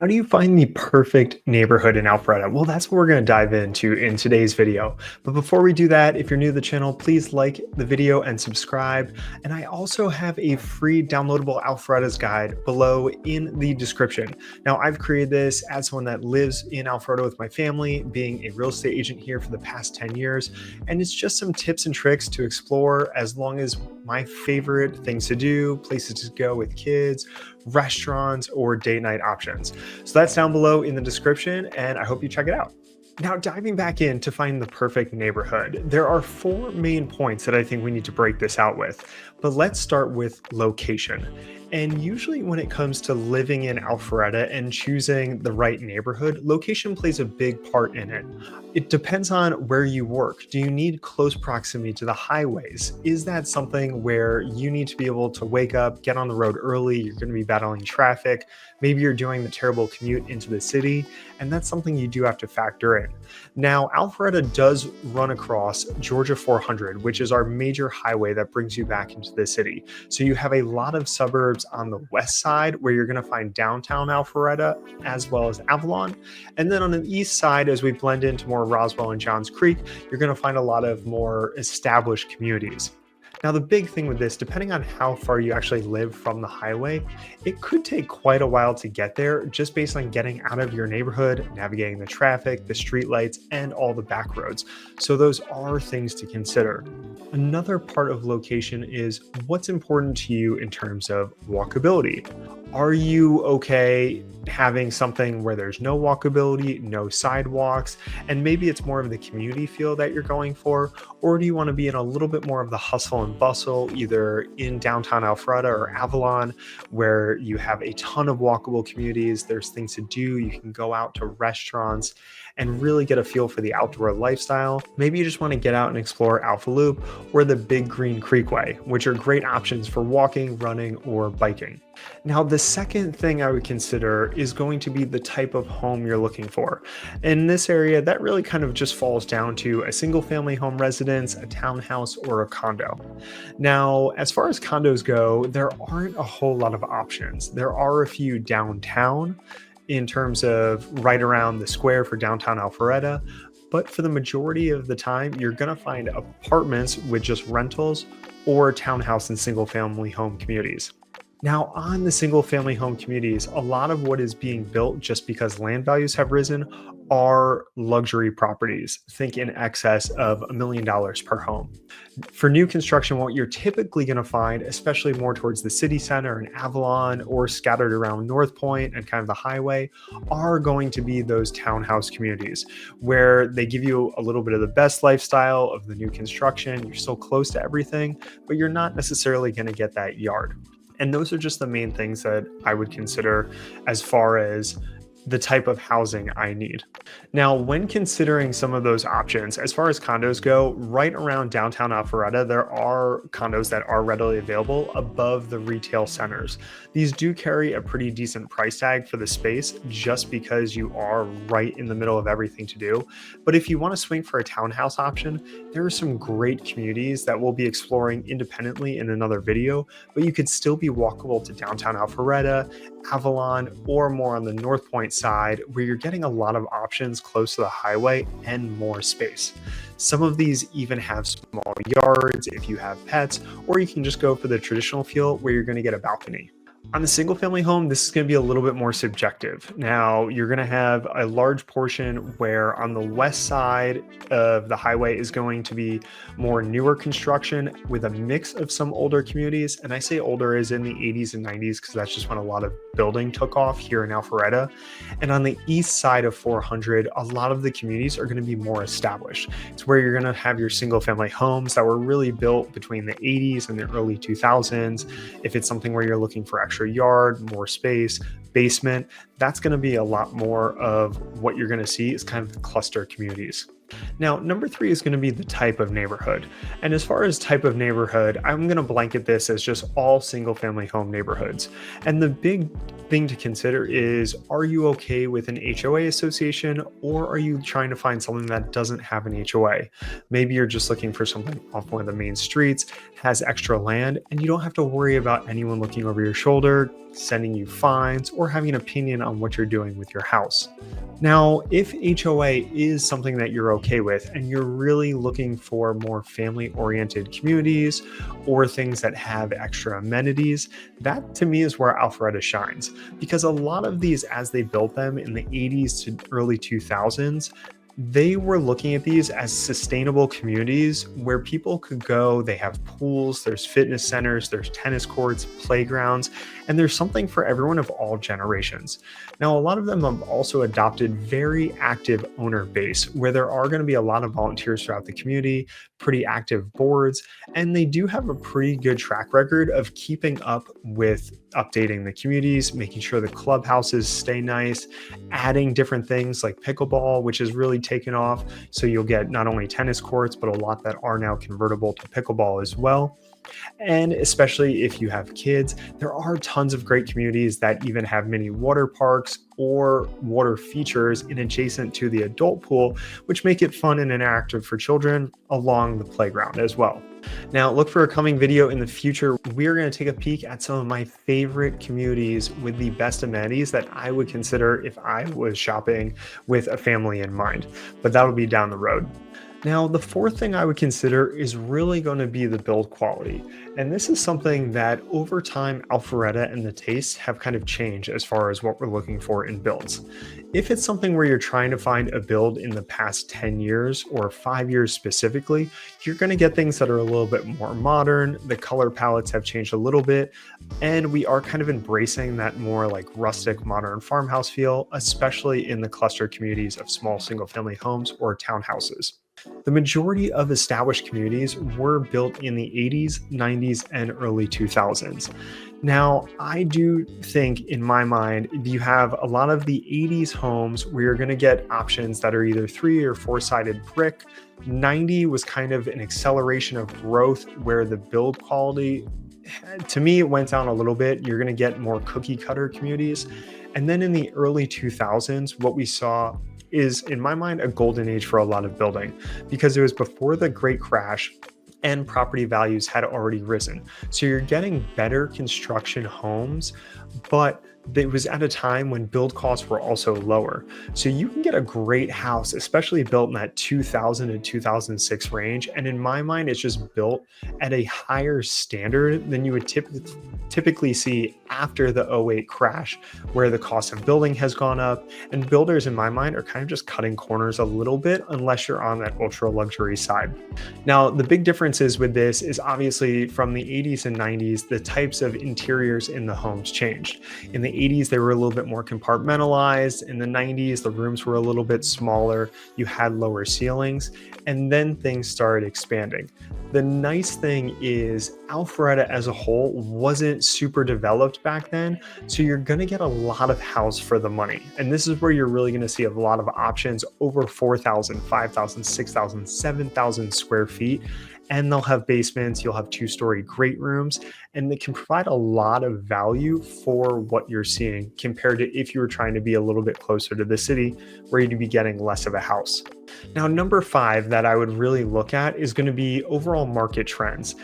How do you find the perfect neighborhood in Alpharetta? Well, that's what we're going to dive into in today's video. But before we do that, if you're new to the channel, please like the video and subscribe. And I also have a free downloadable Alpharetta's guide below in the description. Now, I've created this as someone that lives in Alpharetta with my family, being a real estate agent here for the past 10 years. And it's just some tips and tricks to explore, as long as my favorite things to do, places to go with kids, restaurants, or date night options. So that's down below in the description, and I hope you check it out. Now, diving back in to find the perfect neighborhood, there are four main points that I think we need to break this out with. But let's start with location. And usually when it comes to living in Alpharetta and choosing the right neighborhood, location plays a big part in it. It depends on where you work. Do you need close proximity to the highways? Is that something where you need to be able to wake up, get on the road early, you're going to be battling traffic, maybe you're doing the terrible commute into the city, and that's something you do have to factor in. Now, Alpharetta does run across Georgia 400, which is our major highway that brings you back into the city. So you have a lot of suburbs on the west side where you're going to find downtown Alpharetta as well as Avalon. And then on the east side, as we blend into more Roswell and Johns Creek, you're going to find a lot of more established communities. Now, the big thing with this, depending on how far you actually live from the highway, it could take quite a while to get there, just based on getting out of your neighborhood, navigating the traffic, the streetlights, and all the back roads. So those are things to consider. Another part of location is what's important to you in terms of walkability. Are you okay having something where there's no walkability, no sidewalks, and maybe it's more of the community feel that you're going for? Or do you want to be in a little bit more of the hustle and bustle, either in downtown Alpharetta or Avalon, where you have a ton of walkable communities, there's things to do, you can go out to restaurants and really get a feel for the outdoor lifestyle. Maybe you just want to get out and explore Alpha Loop or the Big Green Creekway, which are great options for walking, running, or biking. Now, the second thing I would consider is going to be the type of home you're looking for. In this area, that really kind of just falls down to a single family home residence, a townhouse, or a condo. Now, as far as condos go, there aren't a whole lot of options. There are a few downtown in terms of right around the square for downtown Alpharetta, but for the majority of the time, you're going to find apartments with just rentals or townhouse and single family home communities. Now, on the single family home communities, a lot of what is being built just because land values have risen are luxury properties. Think in excess of $1 million per home. For new construction, what you're typically going to find, especially more towards the city center and Avalon or scattered around North Point and kind of the highway, are going to be those townhouse communities where they give you a little bit of the best lifestyle of the new construction. You're still close to everything, but you're not necessarily going to get that yard. And those are just the main things that I would consider as far as the type of housing I need. Now, when considering some of those options, as far as condos go, right around downtown Alpharetta, there are condos that are readily available above the retail centers. These do carry a pretty decent price tag for the space just because you are right in the middle of everything to do. But if you want to swing for a townhouse option, there are some great communities that we'll be exploring independently in another video, but you could still be walkable to downtown Alpharetta, Avalon, or more on the North Point side, where you're getting a lot of options close to the highway and more space. Some of these even have small yards if you have pets, or you can just go for the traditional feel where you're going to get a balcony. On the single family home, this is going to be a little bit more subjective. Now, you're going to have a large portion where on the west side of the highway is going to be more newer construction with a mix of some older communities. And I say older as in the 80s and 90s because that's just when a lot of building took off here in Alpharetta. And on the east side of 400, a lot of the communities are going to be more established. It's where you're going to have your single family homes that were really built between the 80s and the early 2000s. If it's something where you're looking for extra yard, more space, basement, that's going to be a lot more of what you're going to see is kind of the cluster communities. Now, number three is going to be the type of neighborhood. And as far as type of neighborhood, I'm going to blanket this as just all single family home neighborhoods. And the big thing to consider is, are you okay with an HOA association, or are you trying to find something that doesn't have an HOA? Maybe you're just looking for something off one of the main streets, has extra land, and you don't have to worry about anyone looking over your shoulder, sending you fines, or having an opinion on what you're doing with your house. Now, if HOA is something that you're okay with and you're really looking for more family-oriented communities or things that have extra amenities, that to me is where Alpharetta shines. Because a lot of these, as they built them in the 80s to early 2000s, they were looking at these as sustainable communities where people could go. They have pools, there's fitness centers, there's tennis courts, playgrounds, and there's something for everyone of all generations. Now, a lot of them have also adopted very active owner base where there are going to be a lot of volunteers throughout the community, pretty active boards, and they do have a pretty good track record of keeping up with updating the communities, making sure the clubhouses stay nice, adding different things like pickleball, which has really taken off. So you'll get not only tennis courts, but a lot that are now convertible to pickleball as well. And especially if you have kids, there are tons of great communities that even have mini water parks or water features in adjacent to the adult pool, which make it fun and interactive for children along the playground as well. Now, look for a coming video in the future. We're going to take a peek at some of my favorite communities with the best amenities that I would consider if I was shopping with a family in mind, but that'll be down the road. Now, the fourth thing I would consider is really going to be the build quality. And this is something that over time, Alpharetta and the tastes have kind of changed as far as what we're looking for in builds. If it's something where you're trying to find a build in the past 10 years or 5 years specifically, you're going to get things that are a little bit more modern. The color palettes have changed a little bit, and we are kind of embracing that more like rustic modern farmhouse feel, especially in the cluster communities of small single family homes or townhouses. The majority of established communities were built in the 80s, 90s, and early 2000s. Now, I do think in my mind, you have a lot of the 80s homes where you're going to get options that are either 3 or 4-sided brick. 90 was kind of an acceleration of growth where the build quality, to me, it went down a little bit. You're going to get more cookie cutter communities. And then in the early 2000s, what we saw is, in my mind, a golden age for a lot of building because it was before the Great Crash and property values had already risen. So you're getting better construction homes, but it was at a time when build costs were also lower. So you can get a great house, especially built in that 2000 to 2006 range. And in my mind, it's just built at a higher standard than you would typically see after the '08 crash, where the cost of building has gone up. And builders, in my mind, are kind of just cutting corners a little bit unless you're on that ultra luxury side. Now, the big differences with this is obviously from the 80s and 90s, the types of interiors in the homes changed. In the 80s, they were a little bit more compartmentalized. In the 90s, the rooms were a little bit smaller. You had lower ceilings, and then things started expanding. The nice thing is Alpharetta as a whole wasn't super developed back then, so you're going to get a lot of house for the money. And this is where you're really going to see a lot of options over 4,000, 5,000, 6,000, 7,000 square feet. And they'll have basements, you'll have 2-story great rooms, and they can provide a lot of value for what you're seeing compared to if you were trying to be a little bit closer to the city where you'd be getting less of a house. Now, number 5 that I would really look at is going to be overall market trends.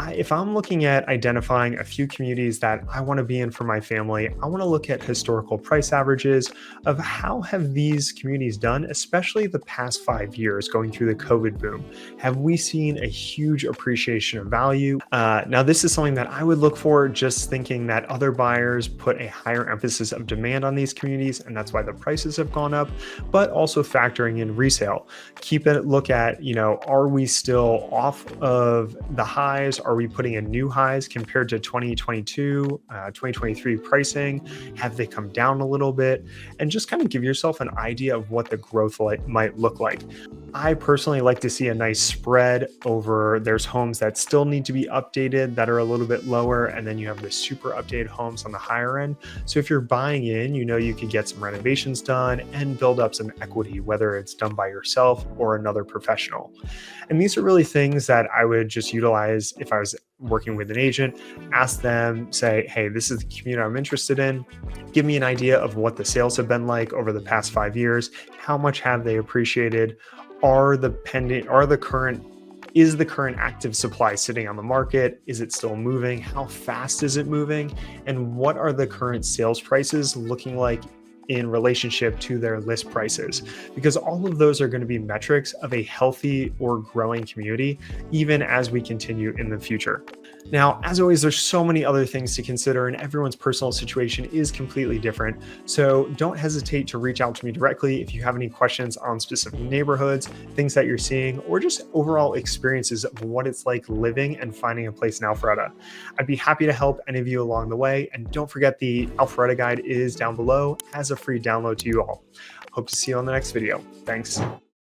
If I'm looking at identifying a few communities that I want to be in for my family, I want to look at historical price averages of how have these communities done, especially the past 5 years going through the COVID boom. Have we seen a huge appreciation of value? Now, this is something that I would look for, just thinking that other buyers put a higher emphasis of demand on these communities, and that's why the prices have gone up, but also factoring in resale. Keep a look at, are we still off of the highs? Are we putting in new highs compared to 2022, 2023 pricing? Have they come down a little bit? And just kind of give yourself an idea of what the growth might look like. I personally like to see a nice spread over or there's homes that still need to be updated that are a little bit lower, and then you have the super updated homes on the higher end. So if you're buying in, you know you could get some renovations done and build up some equity, whether it's done by yourself or another professional. And these are really things that I would just utilize if I was working with an agent. Ask them, say, hey, this is the community I'm interested in. Give me an idea of what the sales have been like over the past 5 years. How much have they appreciated? Is the current active supply sitting on the market? Is it still moving? How fast is it moving? And what are the current sales prices looking like in relationship to their list prices? Because all of those are going to be metrics of a healthy or growing community, even as we continue in the future. Now, as always, there's so many other things to consider, and everyone's personal situation is completely different. So don't hesitate to reach out to me directly if you have any questions on specific neighborhoods, things that you're seeing, or just overall experiences of what it's like living and finding a place in Alpharetta. I'd be happy to help any of you along the way. And don't forget, the Alpharetta guide is down below as a free download to you all. Hope to see you on the next video. Thanks.